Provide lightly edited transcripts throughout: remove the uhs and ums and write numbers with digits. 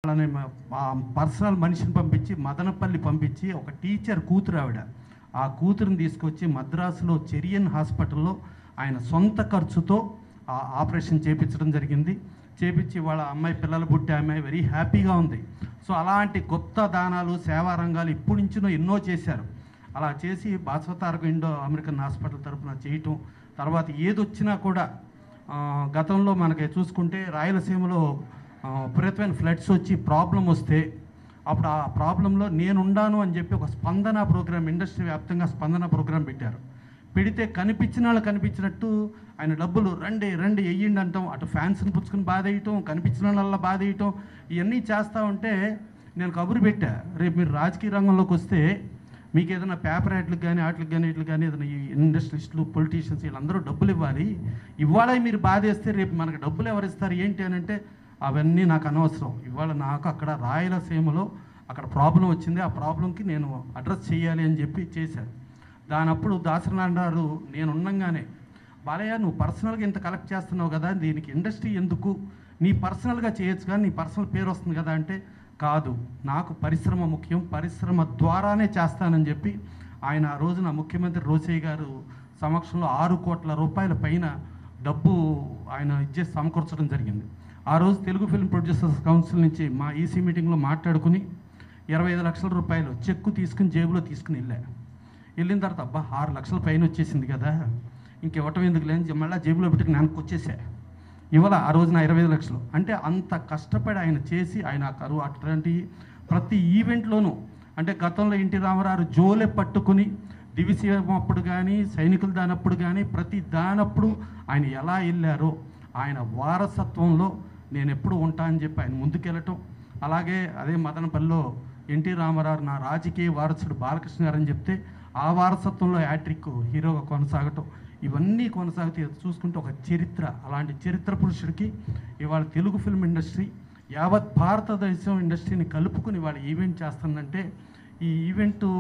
అలానే మా పర్సనల్ మనిషిని పంపించి మదనపల్లి పంపించి ఒక టీచర్ కూతురు ఆవిడ ఆ కూతురుని తీసుకొచ్చి మద్రాసులో చెరియన్ హాస్పిటల్లో ఆయన సొంత ఖర్చుతో ఆ ఆపరేషన్ చేయించడం జరిగింది. చేపించి వాళ్ళ అమ్మాయి పిల్లలు పుట్టి అమ్మాయి వెరీ హ్యాపీగా ఉంది. సో అలాంటి గొప్ప దానాలు సేవా రంగాలు ఇప్పుడు నుంచినో ఎన్నో చేశారు. అలా చేసి బాసవతారక ఇండో అమెరికన్ హాస్పిటల్ తరఫున చేయటం, తర్వాత ఏదొచ్చినా కూడా గతంలో మనకి చూసుకుంటే రాయలసీమలో విపరీతమైన ఫ్లడ్స్ వచ్చి ప్రాబ్లం వస్తే అప్పుడు ఆ ప్రాబ్లంలో నేనుండాను అని చెప్పి ఒక స్పందన ప్రోగ్రామ్, ఇండస్ట్రీ వ్యాప్తంగా స్పందన ప్రోగ్రాం పెట్టారు. పెడితే కనిపించిన వాళ్ళు కనిపించినట్టు ఆయన డబ్బులు రండి రండి వెయ్యండి అంటాం, అటు ఫ్యాన్స్ని పుచ్చుకుని బాధ వేయటం, కనిపించిన వాళ్ళ బాధ వేయటం, ఇవన్నీ చేస్తూ ఉంటే నేను కబురు పెట్టా, రేపు మీరు రాజకీయ రంగంలోకి వస్తే మీకు ఏదైనా పేపర్ యాడ్లకు కానీ వాటికి కానీ వీటికి కానీ ఏదైనా ఈ ఇండస్ట్రియలిస్టులు పొలిటీషియన్స్ వీళ్ళందరూ డబ్బులు ఇవ్వాలి, ఇవాళ మీరు బాధేస్తే రేపు మనకు డబ్బులు ఎవరు ఇస్తారు ఏంటి అని అంటే అవన్నీ నాకు అనవసరం. ఇవాళ నాకు అక్కడ రాయలసీమలో అక్కడ ప్రాబ్లం వచ్చింది, ఆ ప్రాబ్లంకి నేను అడ్రస్ చేయాలి అని చెప్పి చేశాను. దానప్పుడు దాసనారాయణ నేను ఉండంగానే బాలయ్య నువ్వు పర్సనల్గా ఇంత కలెక్ట్ చేస్తున్నావు కదా, దీనికి ఇండస్ట్రీ ఎందుకు, నీ పర్సనల్గా చేయొచ్చు కానీ నీ పర్సనల్ పేరు వస్తుంది కదా అంటే కాదు, నాకు పరిశ్రమ ముఖ్యం, పరిశ్రమ ద్వారానే చేస్తానని చెప్పి ఆయన ఆ రోజున ముఖ్యమంత్రి రోసయ్య గారు సమక్షంలో 6 కోట్ల రూపాయల పైన డబ్బు ఆయన ఇచ్చేసి సమకూర్చడం జరిగింది. ఆ రోజు తెలుగు ఫిల్మ్ ప్రొడ్యూసర్స్ కౌన్సిల్ నుంచి మా ఈసీ మీటింగ్లో మాట్లాడుకుని 25 లక్షల రూపాయలు చెక్కు తీసుకుని జేబులో తీసుకుని వెళ్ళిన తర్వాత అబ్బా 6 లక్షల పైన వచ్చేసింది కదా ఇంకెవటం ఎందుకు లేని మళ్ళీ జేబులో పెట్టుకుని నాకు వచ్చేసా ఇవాళ ఆ రోజున 25 లక్షలు అంటే అంత కష్టపడి ఆయన చేసి ఆయన కరువు అట్లాంటి ప్రతి ఈవెంట్లోనూ అంటే గతంలో ఎన్టీ రామారావు జోలె పట్టుకుని దివిసీమ అప్పుడు కానీ సైనికులు దానప్పుడు కానీ ప్రతి దానప్పుడు ఆయన ఎలా వెళ్ళారో ఆయన వారసత్వంలో నేను ఎప్పుడు ఉంటా అని చెప్పి ఆయన ముందుకెళ్ళటం. అలాగే అదే మదనపల్లిలో ఎన్టీ రామారావు నా రాజకీయ వారసుడు బాలకృష్ణ గారు అని చెప్తే ఆ వారసత్వంలో యాట్రిక్ హీరోగా కొనసాగటం, ఇవన్నీ కొనసాగితే చూసుకుంటే ఒక చరిత్ర, అలాంటి చరిత్ర పురుషుడికి ఇవాళ తెలుగు ఫిల్మ్ ఇండస్ట్రీ యావత్ భారతదేశం ఇండస్ట్రీని కలుపుకుని ఇవాళ ఈవెంట్ చేస్తుందంటే ఈ ఈవెంటు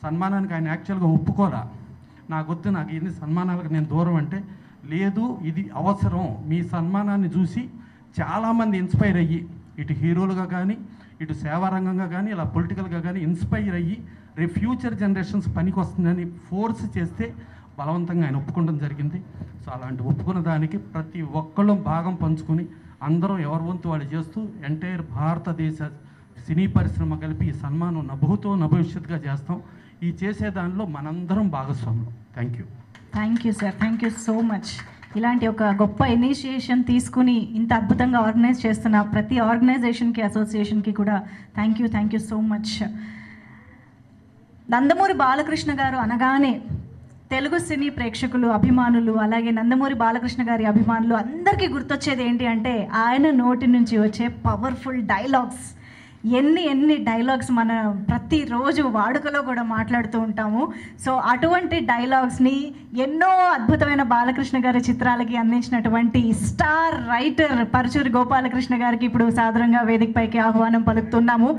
సన్మానానికి ఆయన యాక్చువల్గా ఒప్పుకోరా, నాకొద్దు, నాకు ఎన్ని సన్మానాలకు నేను దూరం అంటే లేదు ఇది అవసరం, మీ సన్మానాన్ని చూసి చాలామంది ఇన్స్పైర్ అయ్యి ఇటు హీరోలుగా కానీ ఇటు సేవారంగంగా కానీ ఇలా పొలిటికల్గా కానీ ఇన్స్పైర్ అయ్యి రేపు ఫ్యూచర్ జనరేషన్స్ పనికి వస్తుందని ఫోర్స్ చేస్తే బలవంతంగా ఆయన ఒప్పుకోవడం జరిగింది. సో అలాంటి ఒప్పుకున్న దానికి ప్రతి ఒక్కళ్ళు భాగం పంచుకొని అందరం ఎవరి వంతు వాళ్ళు చేస్తూ ఎంటైర్ భారతదేశ సినీ పరిశ్రమ కలిపి ఈ సన్మానం నభూతో నభవిష్యత్తుగా చేస్తాం. ఈ చేసే దానిలో మనందరం భాగస్వాములు. Thank you. Thank you sir, thank you so much. ఇలాంటి ఒక గొప్ప ఇనిషియేషన్ తీసుకుని ఇంత అద్భుతంగా ఆర్గనైజ్ చేస్తున్న ప్రతి ఆర్గనైజేషన్కి అసోసియేషన్కి కూడా thank you so much. Nandamuri Balakrishna గారు అనగానే తెలుగు సినీ ప్రేక్షకులు అభిమానులు అలాగే నందమూరి బాలకృష్ణ గారి అభిమానులు అందరికీ గుర్తొచ్చేది ఏంటి అంటే ఆయన నోటి నుంచి వచ్చే పవర్ఫుల్ డైలాగ్స్. ఎన్ని డైలాగ్స్ మన ప్రతిరోజు వాడుకలో కూడా మాట్లాడుతూ ఉంటాము. సో అటువంటి డైలాగ్స్ని ఎన్నో అద్భుతమైన బాలకృష్ణ గారి చిత్రాలకి అందించినటువంటి స్టార్ రైటర్ పరుచూరి గోపాలకృష్ణ గారికి ఇప్పుడు సాదరంగా వేదికపైకి ఆహ్వానం పలుకుతున్నాము.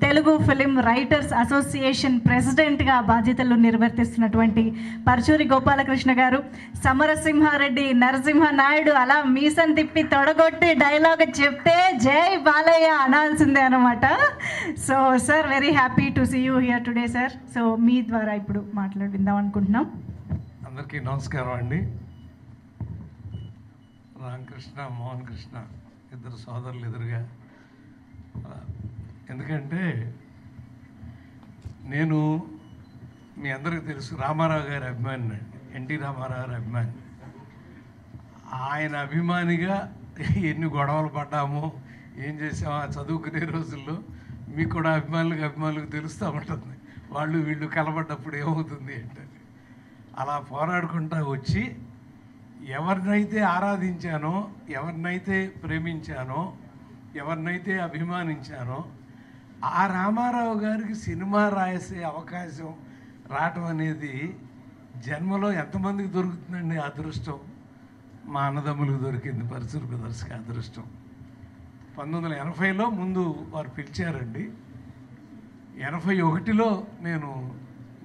తెలుగు ఫిలిం రైటర్స్ అసోసియేషన్ ప్రెసిడెంట్గా బాధ్యతలు నిర్వర్తిస్తున్నటువంటి పరుచూరి గోపాలకృష్ణ గారు సమరసింహారెడ్డి నరసింహనాయుడు అలా మీసం తిప్పి తొడగొట్టి డైలాగ్ చెప్తే జై బాలయ్య అనాల్సిందే అనమాట. So sir very happy to see you here today sir. So మీ ద్వారా ఇప్పుడు మాట్లాడిద్దాం అనుకుంటున్నాం. అందరికీ నమస్కారం అండి. రామకృష్ణ మోహన్ కృష్ణ ఇద్దరు సోదరులు ఎదురుగా, ఎందుకంటే నేను మీ అందరికీ తెలుసు రామారావు గారి అభిమాని అండి, ఎన్టీ రామారావు గారి అభిమాని. ఆయన అభిమానిగా ఎన్ని గొడవలు పడ్డామో ఏం చేసామో ఆ చదువుకునే రోజుల్లో మీకు కూడా అభిమానులకు తెలుస్తూ ఉంటుంది, వాళ్ళు వీళ్ళు కలబడ్డప్పుడు ఏమవుతుంది అంటే. అలా పోరాడుకుంటూ వచ్చి ఎవరినైతే ఆరాధించానో, ఎవరినైతే ప్రేమించానో, ఎవరినైతే అభిమానించానో ఆ రామారావు గారికి సినిమా రాసే అవకాశం రావటం అనేది జన్మలో ఎంతమందికి దొరుకుతుందండి అదృష్టం. మా అన్నదమ్ములకు దొరికింది, పరుచూరి బ్రదర్స్కి అదృష్టం. 1980లో ముందు వారు పిలిచారండి. 81లో నేను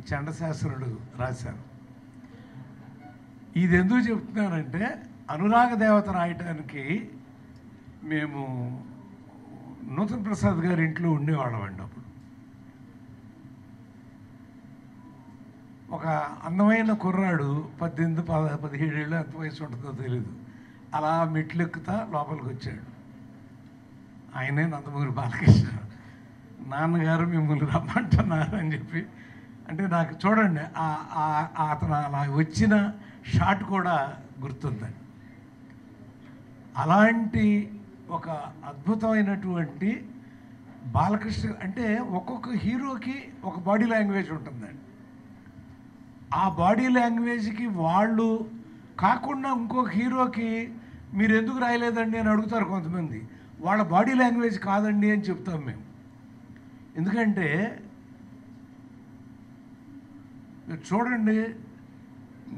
చండశాస్త్రుడు రాశాను. ఇది ఎందుకు చెప్తున్నానంటే అనురాగ దేవత రాయటానికి మేము నూతన్ ప్రసాద్ గారి ఇంట్లో ఉండేవాళ్ళం అండి. అప్పుడు ఒక అందమైన కుర్రాడు 18-17 ఏళ్ళు ఎంత వయసు ఉంటుందో తెలీదు, అలా మెట్లు ఎక్కుతా లోపలికి వచ్చాడు. ఆయనే నందమూరి బాలకృష్ణ. నాన్నగారు మిమ్మల్ని రమ్మంటున్నారు అని చెప్పి, అంటే నాకు చూడండి అతను అలా వచ్చిన షాట్ కూడా గుర్తుందండి. అలాంటి ఒక అద్భుతమైనటువంటి బాలకృష్ణ అంటే ఒక్కొక్క హీరోకి ఒక బాడీ లాంగ్వేజ్ ఉంటుందండి. ఆ బాడీ లాంగ్వేజ్కి వాళ్ళు కాకుండా ఇంకొక హీరోకి మీరు ఎందుకు రాయలేదండి అని అడుగుతారు కొంతమంది. వాళ్ళ బాడీ లాంగ్వేజ్ కాదండి అని చెప్తాం మేము. ఎందుకంటే మీరు చూడండి,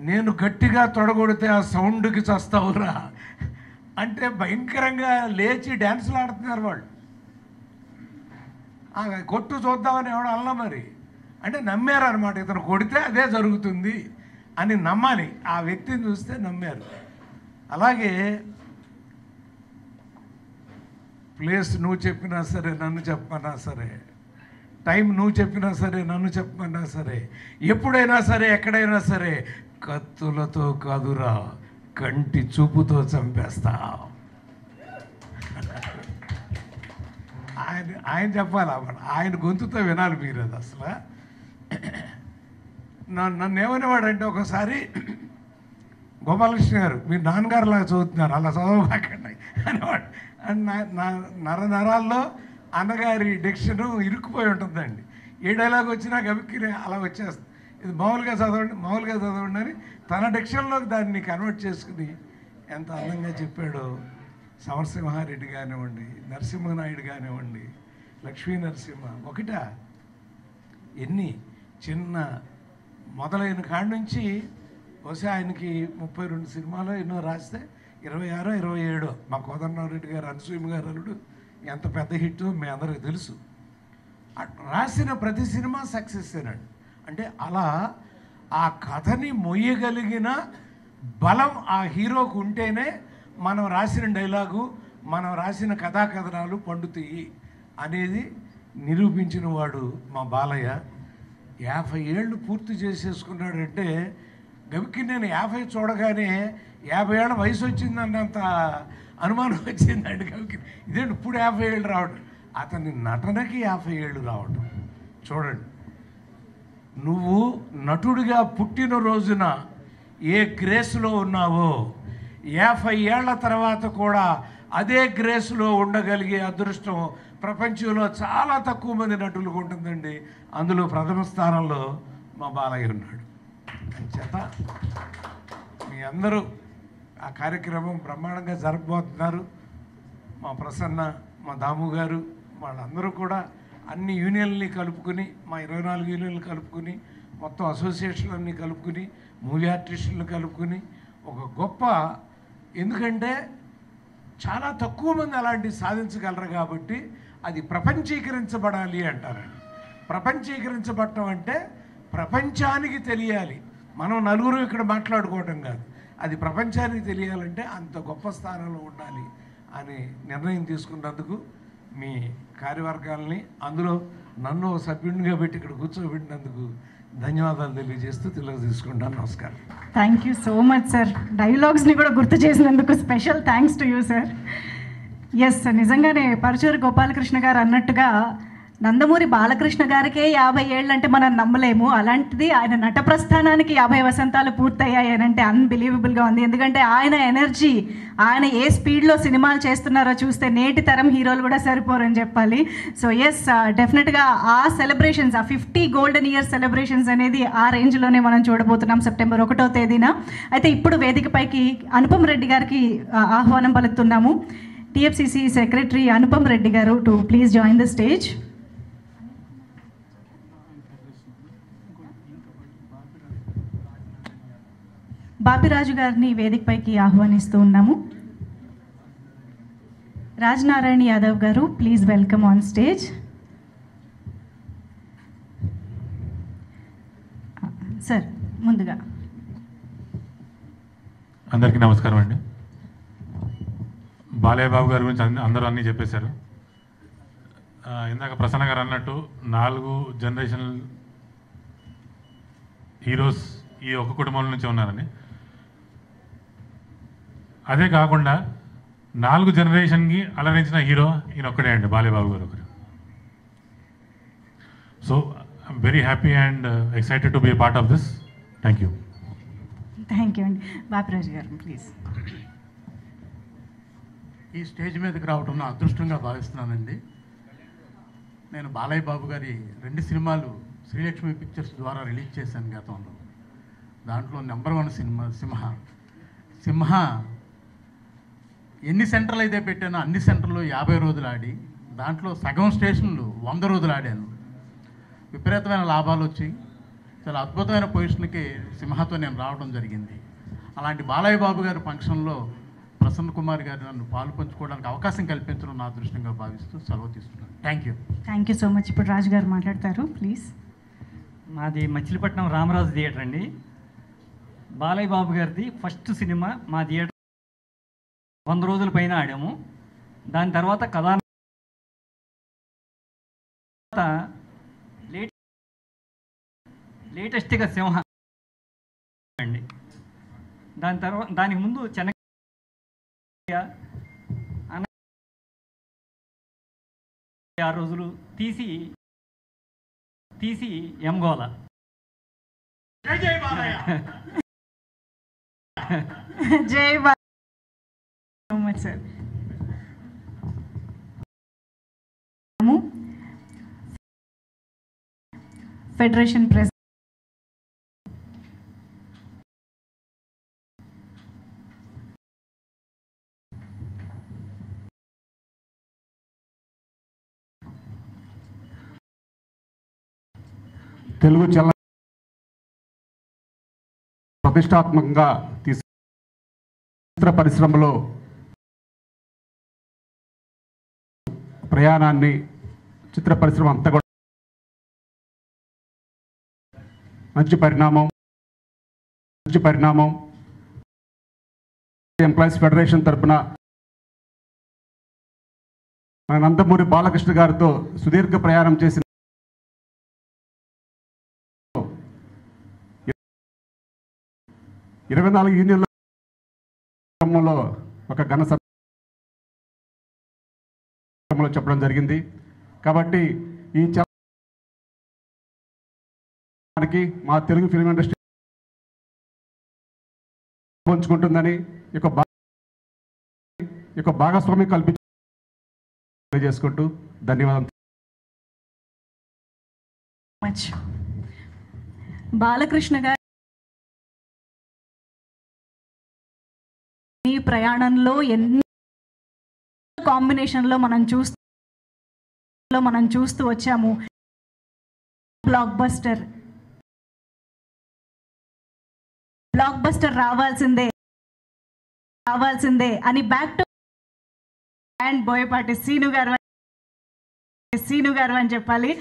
నేను గట్టిగా తొడగొడితే ఆ సౌండ్కి చస్తావురా అంటే భయంకరంగా లేచి డ్యాన్సులు ఆడుతున్నారు వాళ్ళు. కొట్టు చూద్దామని ఎవడు అల్లా మరి అంటే నమ్మారు అనమాట. ఇతను కొడితే అదే జరుగుతుంది అని నమ్మాలి, ఆ వ్యక్తిని చూస్తే నమ్మారు. అలాగే ప్లేస్ నువ్వు చెప్పినా సరే, నన్ను చెప్పమన్నా సరే, టైం నువ్వు చెప్పినా సరే, నన్ను చెప్పమన్నా సరే, ఎప్పుడైనా సరే, ఎక్కడైనా సరే, కత్తులతో కాదురా కంటి చూపుతో చంపేస్తా. ఆయన చెప్పాలి, ఆయన గొంతుతో వినాలి మీరు. అది అసలు నన్ను ఏమనేవాడంటే ఒకసారి, గోపాలకృష్ణ గారు మీరు నాన్నగారు లాగా చదువుతున్నారు, అలా చదవబాకండి అనేవాడు. నరాల్లో అన్నగారి డిక్షను ఇరుక్కుపోయి ఉంటుందండి. ఏ డైలాగ్ వచ్చినా గబిక్కి అలా వచ్చేస్తుంది. ఇది మామూలుగా చదవండి అని తన డిక్షన్లోకి దాన్ని కన్వర్ట్ చేసుకుని ఎంత అందంగా చెప్పాడో. సమరసింహారెడ్డి కానివ్వండి, నరసింహనాయుడు కానివ్వండి, లక్ష్మీ నరసింహ ఒకటా ఎన్ని చిన్న మొదలైన కాడి నుంచి బహుశా ఆయనకి 32 సినిమాలు ఎన్నో రాస్తే 26, 27 మా కోదండరామరెడ్డి గారు అనసూయమ్మ గారు అల్లుడు ఎంత పెద్ద హిట్ మీ అందరికీ తెలుసు. రాసిన ప్రతి సినిమా సక్సెస్ అనండి. అంటే అలా ఆ కథని మొయ్యగలిగిన బలం ఆ హీరోకు ఉంటేనే మనం రాసిన డైలాగు, మనం రాసిన కథాకథనాలు పండుతాయి అనేది నిరూపించిన వాడు మా బాలయ్య. 50 ఏళ్ళు పూర్తి చేసేసుకున్నాడంటే గవికి నేను 50 చూడగానే 50 ఏళ్ళ వయసు వచ్చిందన్నంత అనుమానం వచ్చిందండి గవికి. ఇదేంటి ఇప్పుడు 50 ఏళ్ళు రావడం, అతని నటనకి 50 ఏళ్ళు రావడం. చూడండి, నువ్వు నటుడిగా పుట్టిన రోజున ఏ గ్రేస్లో ఉన్నావో 50 ఏళ్ల తర్వాత కూడా అదే గ్రేస్లో ఉండగలిగే అదృష్టం ప్రపంచంలో చాలా తక్కువ మంది నటులకు ఉంటుందండి. అందులో ప్రథమ స్థానంలో మా బాలయ్య ఉన్నాడు. చేత మీ అందరూ ఆ కార్యక్రమం బ్రహ్మాండంగా జరపబోతున్నారు. మా ప్రసన్న, మా దాము గారు వాళ్ళందరూ కూడా అన్ని యూనియన్లని కలుపుకుని, మా 24 యూనియన్లు కలుపుకుని, మొత్తం అసోసియేషన్లన్నీ కలుపుకుని, మూవీ ఆర్టిస్టులను కలుపుకుని ఒక గొప్ప, ఎందుకంటే చాలా తక్కువ మంది అలాంటివి సాధించగలరు కాబట్టి అది ప్రపంచీకరించబడాలి అంటారండి. ప్రపంచీకరించబడటం అంటే ప్రపంచానికి తెలియాలి. మనం నలుగురు ఇక్కడ మాట్లాడుకోవటం కాదు, అది ప్రపంచానికి తెలియాలంటే అంత గొప్ప స్థానంలో ఉండాలి అని నిర్ణయం తీసుకున్నందుకు మీ కార్యవర్గాల్ని, అందులో నన్ను సభ్యునిగా పెట్టి ఇక్కడ కూర్చోబెట్టినందుకు ధన్యవాదాలు తెలియజేస్తూ తెలుగు తీసుకుంటాను. నమస్కారం. Thank you so much sir. డైలాగ్స్ని కూడా గుర్తు చేసినందుకు special thanks to you sir. Yes, నిజంగానే పరుచూరి గోపాలకృష్ణ గారు అన్నట్టుగా నందమూరి బాలకృష్ణ గారికే 50 ఏళ్ళు అంటే మనం నమ్మలేము. అలాంటిది ఆయన నట ప్రస్థానానికి 50 వసంతాలు పూర్తయ్యాయి అని అంటే అన్బిలీవబుల్గా ఉంది. ఎందుకంటే ఆయన ఎనర్జీ, ఆయన ఏ స్పీడ్లో సినిమాలు చేస్తున్నారో చూస్తే నేటి తరం హీరోలు కూడా సరిపోరని చెప్పాలి. సో ఎస్, డెఫినెట్గా ఆ సెలబ్రేషన్స్, ఆ 50 గోల్డెన్ ఇయర్ సెలబ్రేషన్స్ అనేది ఆ రేంజ్లోనే మనం చూడబోతున్నాం సెప్టెంబర్ 1వ తేదీన. అయితే ఇప్పుడు వేదికపైకి అనుపమ్ రెడ్డి గారికి ఆహ్వానం పలుకుతున్నాము. టీఎఫ్సిసి సెక్రటరీ అనుపమ్ రెడ్డి గారు to please join the stage. Bapiraju గారిని వేదికపైకి ఆహ్వానిస్తూ ఉన్నాము. రాజనారాయణ యాదవ్ గారు please welcome on stage. Sir ముందుగా అందరికీ నమస్కారం అండి. బాలయ్య బాబు గారి గురించి అందరూ అన్నీ చెప్పేశారు. ఇందాక ప్రసన్న గారు అన్నట్టు 4 జనరేషన్ హీరోస్ ఈ ఒక్క కుటుంబం నుంచి ఉన్నారని. అదే కాకుండా 4 జనరేషన్కి అలరించిన హీరో ఈయన ఒక్కడే అండి, బాలేబాబు గారు ఒకరు. So I'm very happy and excited to be A part of this. Thank you. Thank you అండి. బాపిరాజు గారు ప్లీజ్. ఈ స్టేజ్ మీదకి రావడం నా అదృష్టంగా భావిస్తున్నానండి. నేను బాలయ్య బాబు గారి 2 సినిమాలు శ్రీలక్ష్మి పిక్చర్స్ ద్వారా రిలీజ్ చేశాను గతంలో. దాంట్లో నెంబర్ 1 సినిమా సింహ ఎన్ని సెంటర్లు అయితే పెట్టానో అన్ని సెంటర్లు 50 రోజులు ఆడి, దాంట్లో సగం స్టేషన్లు 100 రోజులు ఆడాను. విపరీతమైన లాభాలు వచ్చి చాలా అద్భుతమైన పొజిషన్కి సింహతో నేను రావడం జరిగింది. అలాంటి బాలయ్య బాబు గారి ఫంక్షన్లో ప్రసన్న కుమార్ గారు నన్ను పాలు పంచుకోవడానికి అవకాశం కల్పించడం నా అదృష్టంగా భావిస్తూ సెలవు తీసుకున్నాను. Thank you so much. ఇప్పుడు రాజు గారు మాట్లాడతారు ప్లీజ్. మాది మచిలీపట్నం రామరాజు థియేటర్ అండి. బాలయ్య బాబు గారిది ఫస్ట్ సినిమా మా థియేటర్ 100 రోజుల పైన ఆడాము. దాని తర్వాత లేటెస్ట్గా సింహ అండి. దాని తర్వాత దానికి ముందు చెన్నై 6 రోజులు తీసి ఎంగోల. జై Balayya so much sir. Federation president Telugu చలన ప్రతిష్టాత్మకంగా చిత్ర పరిశ్రమలో ప్రయాణాన్ని చిత్ర పరిశ్రమ అంతా కూడా మంచి పరిణామం ఎంప్లాయీస్ ఫెడరేషన్ తరఫున మన నందమూరి బాలకృష్ణ గారితో సుదీర్ఘ ప్రయాణం చేసిన 24 యూనియన్ల ఒక ఘన సభలో చెప్పడం జరిగింది. కాబట్టి ఈ చలనానికి మా తెలుగు ఫిల్మ్ ఇండస్ట్రీ పంచుకుంటుందని ఒక భాగస్వామ్యం కల్పించి చేసుకుంటూ ధన్యవాదాలు. బాలకృష్ణ గారు ఈ ప్రయాణంలో ఎన్ని కాంబినేషన్లో మనం చూస్తూ వచ్చాము. బ్లాక్ బస్టర్ రావాల్సిందే అని back to and Boyapati Seenu garu అని చెప్పాలి.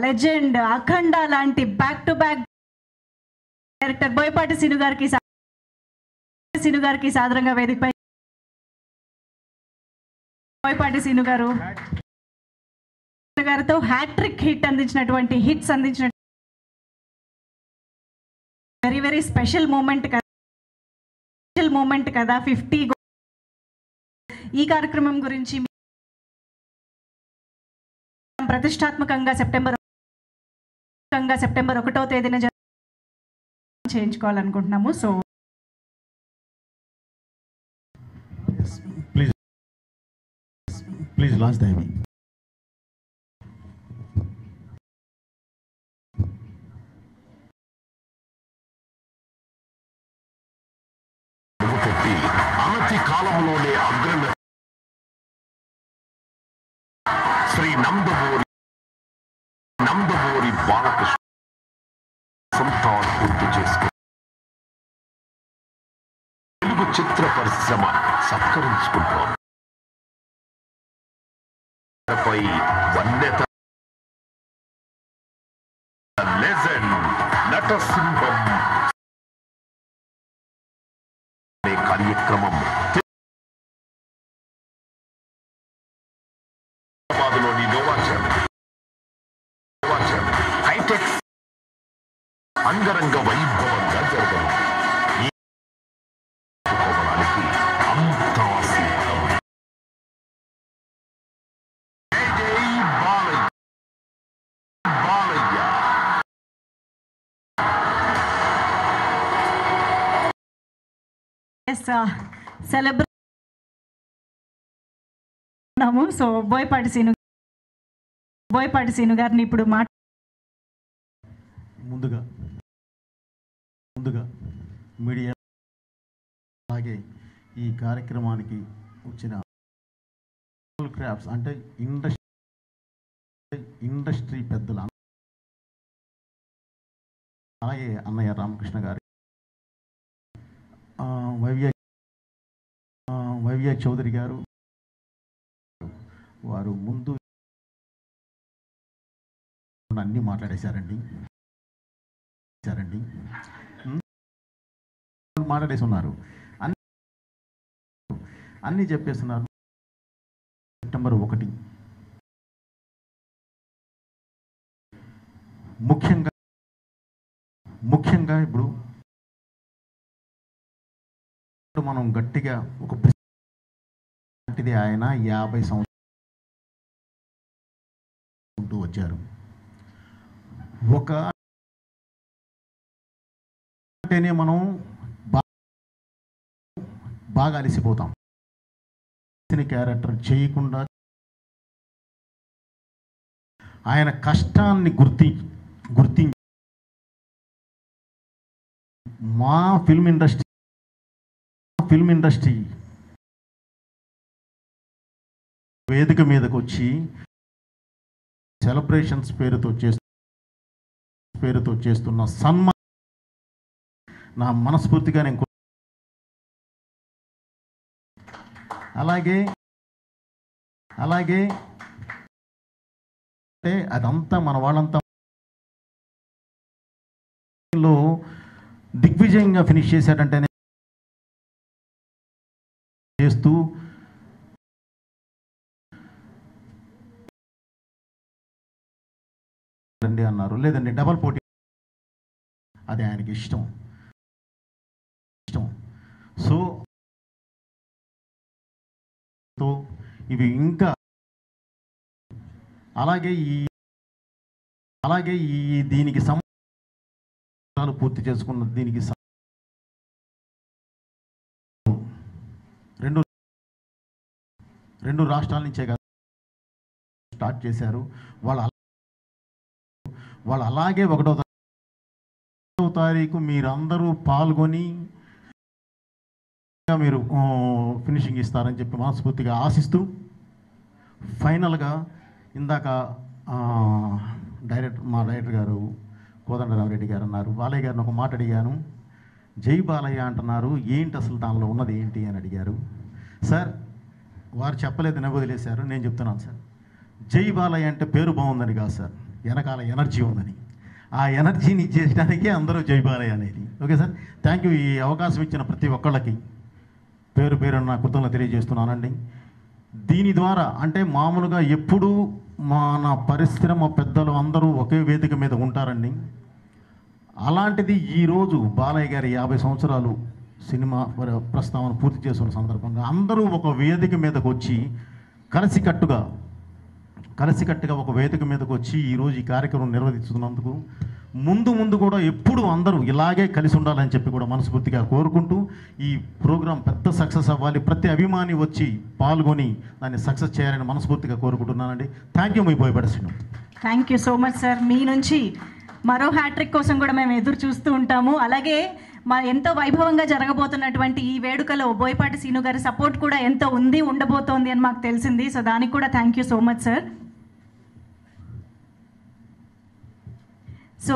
లెజెండ్ అఖండ లాంటి back to back director Boyapati Seenu గారికి సాదరంగా వేదికపై బోయపాటి సీను గారితో హ్యాట్రిక్ హిట్స్ అందించిన వెరీ వెరీ స్పెషల్ మూమెంట్ కదా 50. ఈ కార్యక్రమం గురించి ప్రతిష్టాత్మకంగా సెప్టెంబర్ 1వ తేదీన చేయించుకోవాలనుకుంటున్నాము. So Please launch the IB. అనతి కాలంలోనే అగ్రణ శ్రీ నందమూరి బాలకృష్ణ పూర్తి చేసుకుని తెలుగు చిత్ర పరిశ్రమ సత్కరించుకుంటోంది. వన్యత లెజెండ్ నటసింహం కార్యక్రమం విఎఫ్ఎక్స్ అంగరంగ వైభవంగా జరగను. ఈ కోవడానికి అంతా సిద్ధం. జై బాలయ్య. బాలయ్య సెలబ్రేట్. సో బోయపాటి సీను గారిని ఇప్పుడు ముందుగా మీడియా అలాగే ఈ కార్యక్రమానికి వచ్చిన క్రాఫ్ట్స్ అంటే ఇండస్ట్రీ పెద్దలు, అలాగే అన్నయ్య రామకృష్ణ గారి, వైవ్య చౌదరి గారు, వారు ముందు అన్నీ మాట్లాడేశారండి. మాట్లాడేసి ఉన్నారు, అన్నీ చెప్పేస్తున్నారు. సెప్టెంబర్ 1 ముఖ్యంగా ఇప్పుడు మనం గట్టిగా ఒక లాంటిది ఆయన 50 సంవత్సరాలు వచ్చారు. ఒక అంటేనే మనం బాగా అలసిపోతాం. క్యారెక్టర్ చేయకుండా ఆయన కష్టాన్ని గుర్తించి మా ఫిల్మ్ ఇండస్ట్రీ వేదిక మీదకి వచ్చి సెలబ్రేషన్స్ పేరుతో చేస్తున్న సన్మానం నా మనస్ఫూర్తిగా నేను అలాగే అంటే అదంతా మన వాళ్ళంతా దిగ్విజయంగా ఫినిష్ చేశాడంటేనే చేస్తూ రండి అన్నారు. లేదండి డబల్ పోటీ, అది ఆయనకి ఇష్టం. సో ఇవి ఇంకా అలాగే ఈ దీనికి సంవత్సరాలు పూర్తి చేసుకున్న దీనికి రెండు రాష్ట్రాల నుంచే కదా స్టార్ట్ చేశారు. వాళ్ళు అలాగే 1వ తారీఖు మీరందరూ పాల్గొని మీరు ఫినిషింగ్ ఇస్తారని చెప్పి మనస్ఫూర్తిగా ఆశిస్తూ, ఫైనల్గా ఇందాక మా డైరెక్టర్ గారు కోదండరామరెడ్డి గారు అన్నారు, బాలయ్య గారిని ఒక మాట అడిగాను, జై బాలయ్య అంటున్నారు, ఏంటి అసలు దానిలో ఉన్నది ఏంటి అని అడిగారు. సార్ వారు చెప్పలేదు, నేను వదిలేశారు, నేను చెప్తున్నాను సార్. జై బాలయ్య అంటే పేరు బాగుందని కాదు సార్, వెనకాల ఎనర్జీ ఉందని. ఆ ఎనర్జీని ఇచ్చేయడానికి అందరూ జై బాలయ్య అనేది. Okay sir, thank you. ఈ అవకాశం ఇచ్చిన ప్రతి ఒక్కళ్ళకి పేరు నా కృతజ్ఞతలు తెలియజేస్తున్నానండి. దీని ద్వారా అంటే మామూలుగా ఎప్పుడూ మన పరిశ్రమ పెద్దలు అందరూ ఒకే వేదిక మీద ఉంటారండి. అలాంటిది ఈరోజు బాలయ్య గారి 50 సంవత్సరాలు సినిమా ప్రస్తావన పూర్తి చేసుకున్న సందర్భంగా అందరూ ఒక వేదిక మీదకు వచ్చి కలిసికట్టుగా ఒక వేదిక మీదకు వచ్చి ఈరోజు ఈ కార్యక్రమం నిర్వహిస్తున్నందుకు ముందు కూడా ఎప్పుడు అందరూ ఇలాగే కలిసి ఉండాలని చెప్పి కూడా మనస్ఫూర్తిగా కోరుకుంటూ, ఈ ప్రోగ్రాం పెద్ద సక్సెస్ అవ్వాలి, ప్రతి అభిమాని వచ్చి పాల్గొని దాన్ని సక్సెస్ చేయాలని మనస్ఫూర్తిగా కోరుకుంటున్నానండి. Thank you. మీ బోయపడుతున్నాం. Thank you so much sir. మీ నుంచి మరో హ్యాట్రిక్ కోసం కూడా మేము ఎదురు చూస్తూ ఉంటాము. అలాగే ఎంతో వైభవంగా జరగబోతున్నటువంటి ఈ వేడుకలో బోయపాటి సీను గారి సపోర్ట్ కూడా ఎంతో ఉండబోతోంది అని మాకు తెలిసింది. సో దానికి కూడా thank you so much sir. So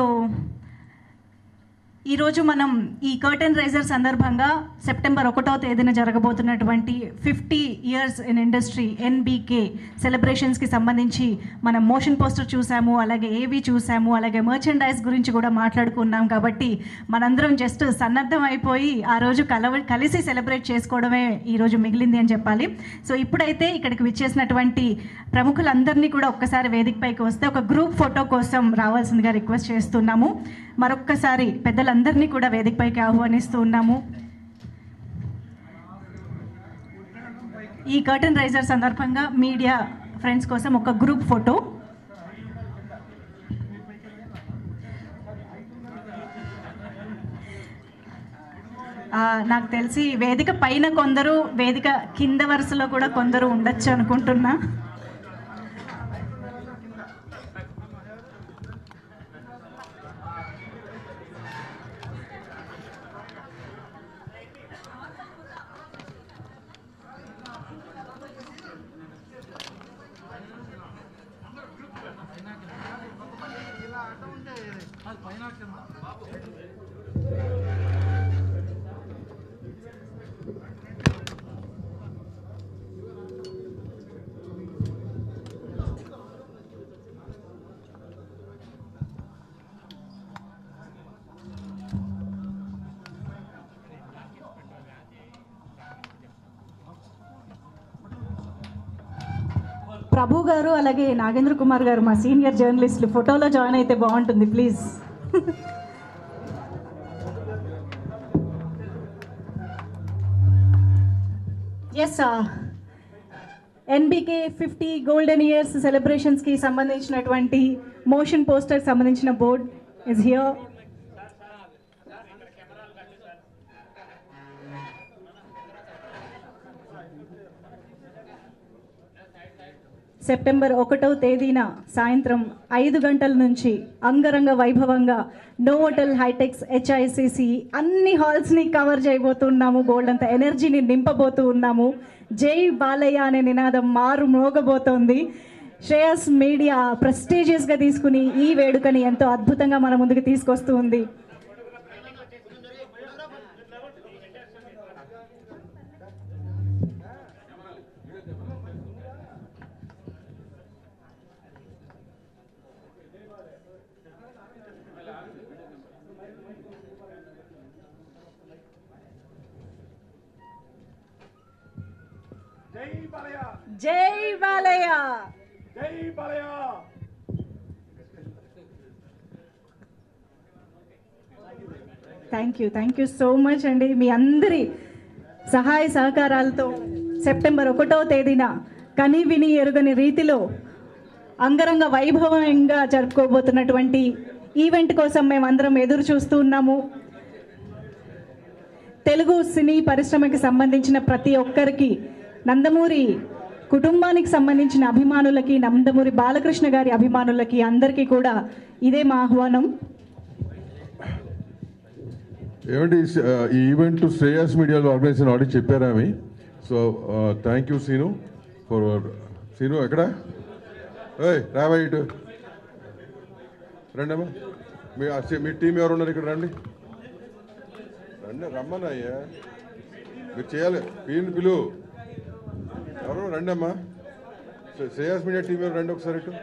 ఈరోజు మనం ఈ కర్టెన్ రైజర్ సందర్భంగా సెప్టెంబర్ 1వ తేదీన జరగబోతున్నటువంటి 50 ఇయర్స్ ఇన్ ఇండస్ట్రీ ఎన్బీకే సెలబ్రేషన్స్కి సంబంధించి మనం మోషన్ పోస్టర్ చూసాము, అలాగే ఏవి చూసాము, అలాగే మర్చెండైజ్ గురించి కూడా మాట్లాడుకున్నాం. కాబట్టి మనందరం జస్ట్ సన్నద్ధం అయిపోయి ఆ రోజు కలిసి సెలబ్రేట్ చేసుకోవడమే ఈరోజు మిగిలింది అని చెప్పాలి. సో ఇప్పుడైతే ఇక్కడికి విచ్చేసినటువంటి ప్రముఖులందరినీ కూడా ఒక్కసారి వేదికపైకి వస్తే ఒక గ్రూప్ ఫోటో కోసం రావాల్సిందిగా రిక్వెస్ట్ చేస్తున్నాము. మరొక్కసారి పెద్దలందరినీ కూడా వేదికపైకి ఆహ్వానిస్తూ ఉన్నాము. ఈ కర్టెన్ రైజర్ సందర్భంగా మీడియా ఫ్రెండ్స్ కోసం ఒక గ్రూప్ ఫోటో. నాకు తెలిసి వేదిక పైన కొందరు, వేదిక కింద వరుసలో కూడా కొందరు ఉండొచ్చు అనుకుంటున్నా. ప్రభు గారు అలాగే నాగేంద్ర కుమార్ గారు మా సీనియర్ జర్నలిస్టులు ఫోటోలో జాయిన్ అయితే బాగుంటుంది please. Yes, NBK 50 golden years సెలబ్రేషన్స్కి సంబంధించినటువంటి మోషన్ పోస్టర్ సంబంధించిన బోర్డ్ ఇస్ హియర్. సెప్టెంబర్ 1వ తేదీన సాయంత్రం 5 గంటల నుంచి అంగరంగ వైభవంగా నోవోటల్ హైటెక్స్ హెచ్ఐసిసి అన్ని హాల్స్ని కవర్ చేయబోతున్నాము. బోల్డ్ అంత ఎనర్జీని నింపబోతూ ఉన్నాము. జై బాలయ్య అనే నినాదం మారు మోగబోతోంది. శ్రేయస్ మీడియా ప్రెస్టీజియస్గా తీసుకుని ఈ వేడుకని ఎంతో అద్భుతంగా మన ముందుకు తీసుకొస్తూ ఉంది. జై బాలయ్య, జై Balayya. Thank you so much అండి. మీ అందరి సహాయ సహకారాలతో సెప్టెంబర్ 1వ తేదీన కని విని ఎరుగని రీతిలో అంగరంగ వైభవంగా జరుపుకోబోతున్నటువంటి ఈవెంట్ కోసం మేమందరం ఎదురు చూస్తూ ఉన్నాము. తెలుగు సినీ పరిశ్రమకి సంబంధించిన ప్రతి ఒక్కరికి, నందమూరి కుటుంబానికి సంబంధించిన అభిమానులకి, నందమూరి బాలకృష్ణ గారి అభిమానులకి అందరికీ కూడా ఇదే మా ఆహ్వానం. ఏమండి, ఈ ఈవెంట్ శ్రేయస్ మీడియాలో ఆర్గనైజేషన్ ఆల్రెడీ చెప్పారా మీ? So thank you Seenu for. Seenu ఎక్కడ? రావా ఇటు రండి అమ్మా. మీ టీం ఎవరు ఉన్నారు ఇక్కడ? రండి రండి, రమ్మన్నా అయ్యా, మీరు చేయాలి. పిలువు, ఎవరు రండి అమ్మా. శ్రేయస్ మీడియా టీం ఎవరు రండి ఒకసారి ఇటు.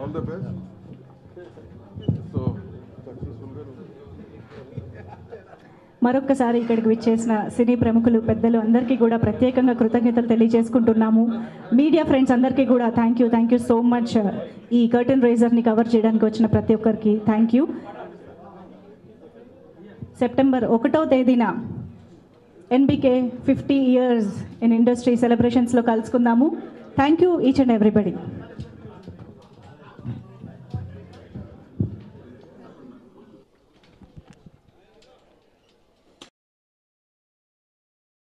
All the best. So successful. మరొక్కసారి ఇక్కడికి విచ్చేసిన సినీ ప్రముఖులు పెద్దలు అందరికీ కూడా ప్రత్యేకంగా కృతజ్ఞతలు తెలియజేసుకుంటున్నాము. మీడియా ఫ్రెండ్స్ అందరికీ కూడా థ్యాంక్ యూ సో మచ్. ఈ కర్టన్ రైజర్ని కవర్ చేయడానికి వచ్చిన ప్రతి ఒక్కరికి థ్యాంక్ యూ. సెప్టెంబర్ 1వ తేదీన ఎన్బికే 50 years ఇన్ ఇండస్ట్రీ సెలబ్రేషన్స్లో కలుసుకుందాము. Thank you each and everybody.